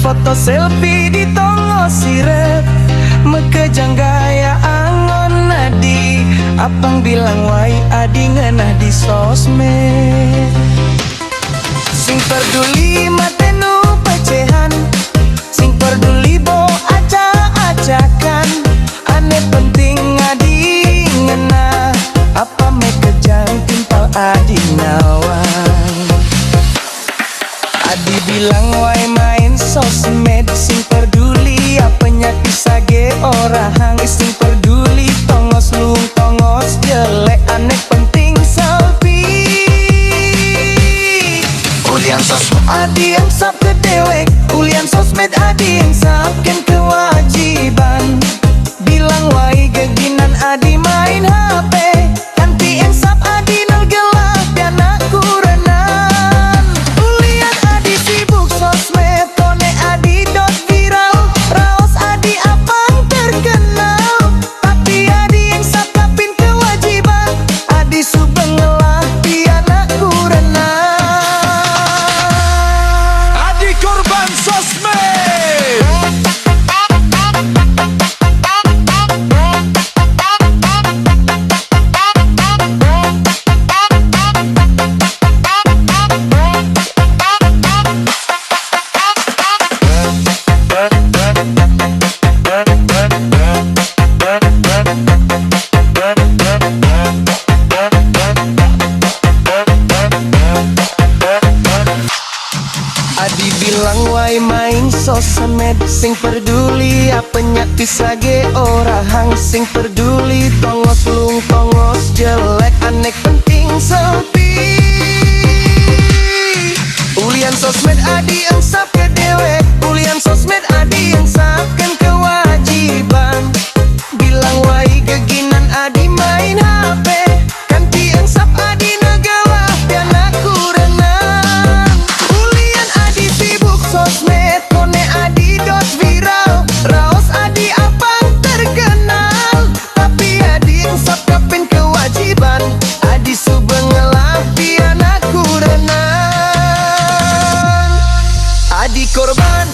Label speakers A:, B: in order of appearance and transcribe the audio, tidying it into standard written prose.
A: Foto selfie di tongo sirep, mekejang gaya angon adi. Apang bilang wai adi ngenah di sosmed. Sing peduli matenu pecehan, sing peduli bo acak-acakan. Ane penting adi ngenah, apa mekejang timpal adi nawang. Adi bilang wai main sosmed, sing peduli apanya kisage orang. Sing peduli tongos lung tongos jelek, aneh penting selfie. Ulian sosmed adi yang sap ke dewek, ulian sosmed adi yang sapken kewajiban. Bilang wai geginan adi main HP, kanti yang sap adi nol gelap piana kurenan. Ulian adi sibuk sosmed, kone adi dot viral, raos adi apang terkenal. Tapi adi yang sap kapin kewajiban, adi subengelah piana kurenan.
B: Adi korban sosmed.
A: Adi bilang wai main sosmed, sing peduli apanya kisage orang. Sing peduli tongos lung tongos jelek, aneh penting selfie. Ulian sosmed adi yang sap ke dewek, ulian sosmed adi yang sapken kewajiban. Bilang wai geginan adi main HP, kanti yang sap adi negelah piana kurenan. Ulian adi sibuk sosmed, kone adi dot viral, raos adi apang terkenal. Tapi adi yang sap kapin kewajiban, adi subengelah piana kurenan. Adi korban